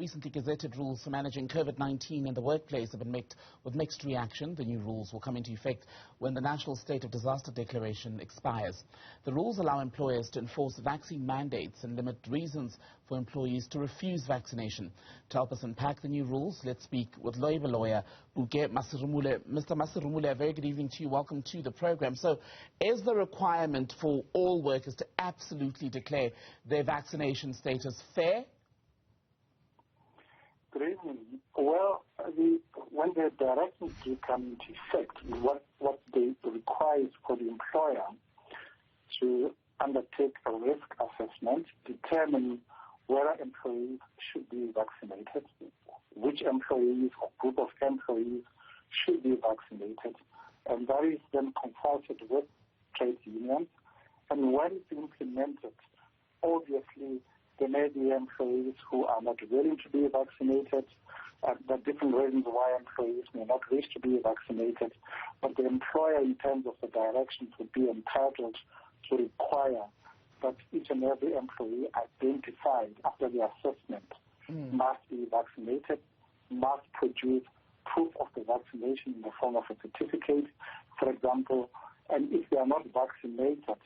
Recently gazetted rules for managing Covid-19 in the workplace have been met with mixed reaction. The new rules will come into effect when the National State of Disaster Declaration expires. The rules allow employers to enforce vaccine mandates and limit reasons for employees to refuse vaccination. To help us unpack the new rules, let's speak with labor lawyer Puke Maserumule. Mr. Maserumule, a very good evening to you. Welcome to the program. So, is the requirement for all workers to absolutely declare their vaccination status fair? Good evening. Well, when the directives do come into effect, what they require is for the employer to undertake a risk assessment, determine whether employees should be vaccinated, which employees or group of employees should be vaccinated, and that is then consulted with trade unions. And when it's implemented, obviously, there may be employees who are not willing to be vaccinated. There are different reasons why employees may not wish to be vaccinated. But the employer, in terms of the directions, would be entitled to require that each and every employee identified after the assessment must be vaccinated, must produce proof of the vaccination in the form of a certificate, for example. And if they are not vaccinated,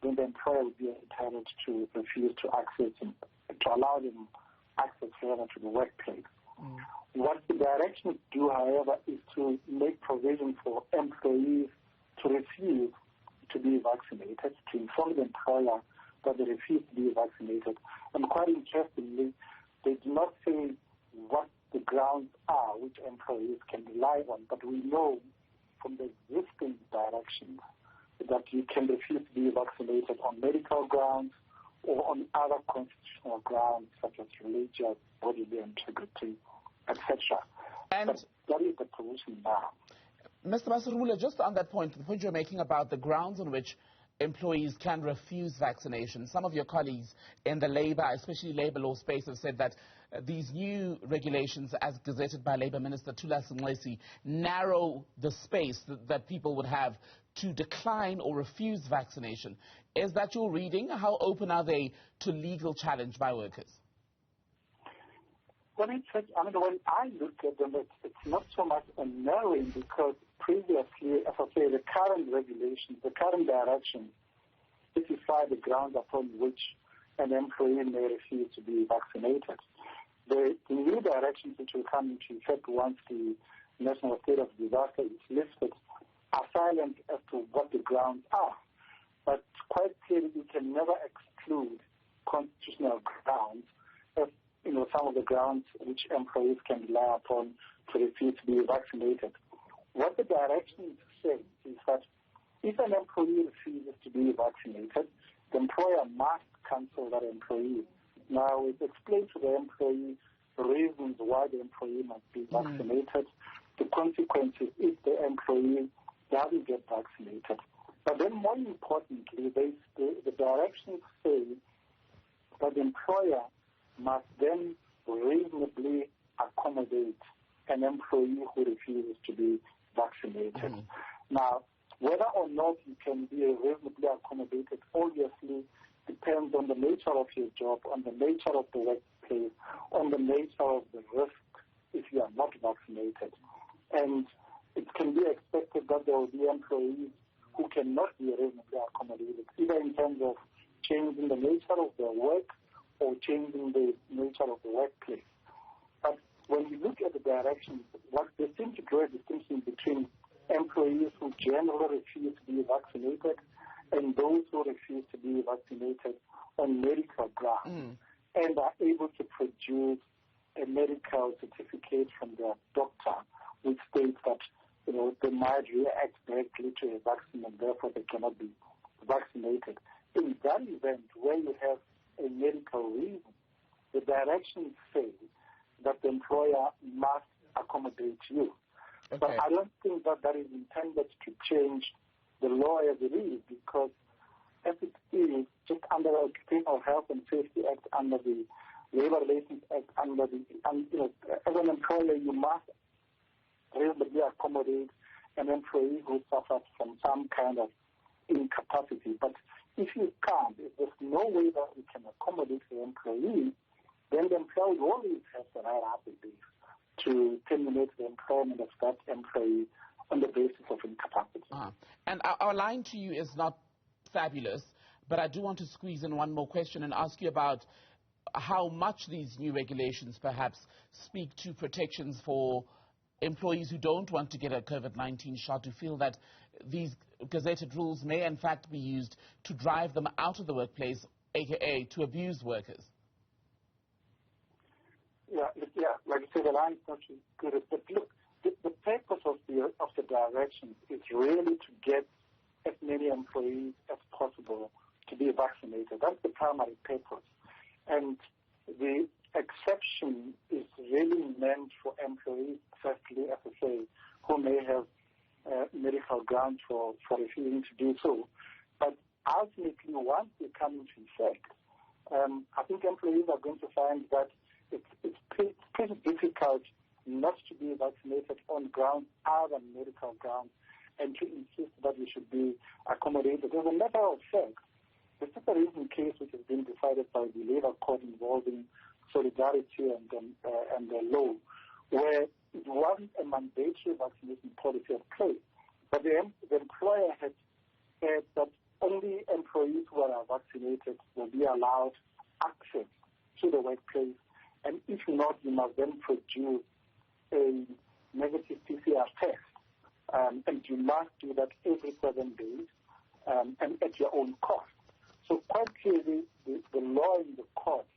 then the employer would be entitled to refuse to access them, to allow them access further to the workplace. What the directions do, however, is to make provision for employees to refuse to be vaccinated, to inform the employer that they refuse to be vaccinated. And quite interestingly, they do not say what the grounds are which employees can rely on, but we know from the existing directions that you can refuse to be vaccinated on medical grounds or on other constitutional grounds such as religious, bodily integrity, etc. And that is the position now. Mr. Maserumule, just on that point, the point you're making about the grounds on which employees can refuse vaccination, some of your colleagues in the labour, especially labour law space, have said that these new regulations, as gazetted by Labour Minister Thulas Nxesi, narrow the space that people would have to decline or refuse vaccination. Is that your reading? How open are they to legal challenge by workers? When I look at them, it's not so much a narrowing, because previously, as I say, the current regulations, the current directions specify the grounds upon which an employee may refuse to be vaccinated. The new directions which will come into effect once the national state of disaster is lifted are silent as to what the grounds are. But quite clearly, you can never exclude constitutional grounds as some of the grounds which employees can rely upon to refuse to be vaccinated. What the directions say is that if an employee refuses to be vaccinated, the employer must cancel that employee. Now, it explains to the employee the reasons why the employee must be vaccinated, the consequences if the employee doesn't get vaccinated. But then more importantly, the directions say that the employer must then reasonably accommodate an employee who refuses to be vaccinated. Now, whether or not you can be reasonably accommodated obviously depends on the nature of your job, on the nature of the workplace, on the nature of the risk if you are not vaccinated. And it can be expected that there will be employees who cannot be reasonably accommodated, either in terms of changing the nature of their work or changing the nature of the workplace. But when you look at the directions, what they seem to draw a distinction between employees who generally refuse to be vaccinated and those who refuse to be vaccinated on medical grounds and are able to produce a medical certificate from their doctor which states that they might react directly to a vaccine and therefore they cannot be vaccinated. In that event, where you have a medical reason, the directions say that the employer must accommodate you. Okay. But I don't think that is intended to change the law as it is, because as it is, just under the Occupational Health and Safety Act, under the Labour Relations Act, as an employer, you must reasonably accommodate an employee who suffers from some kind of incapacity. But if you can't, if there's no way that you can accommodate the employee, then the employer always has the right, I believe, to terminate the employment of that employee on the basis of incapacity. And our line to you is not fabulous, but I do want to squeeze in one more question and ask you about how much these new regulations perhaps speak to protections for employees who don't want to get a COVID-19 shot, who feel that these gazetted rules may in fact be used to drive them out of the workplace, aka to abuse workers. Yeah, like I said, the line is not too good. But look, the purpose of the direction is really to get as many employees as possible to be vaccinated. That's the primary purpose. And the exception is really meant for employees, firstly, as I say, who may have medical grounds for refusing to do so. But ultimately, once they come into effect, I think employees are going to find that it's pretty difficult not to be vaccinated on grounds other than medical grounds and to insist that you should be accommodated. As a matter of fact, the separation case which has been decided by the Labour Court involving solidarity and the law, where it wasn't a mandatory vaccination policy at play, but the employer had said that only employees who are vaccinated will be allowed access to the workplace, and if not, you must then produce a negative PCR test, and you must do that every 7 days and at your own cost. So quite clearly, the law and the courts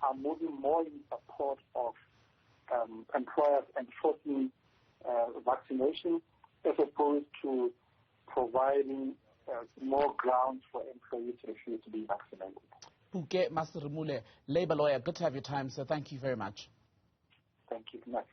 are moving more in support of employers enforcing vaccination as opposed to providing more grounds for employees to refuse to be vaccinated. Puke Maserumule, Labour lawyer, good to have your time, sir. Thank you very much. Thank you. Good night.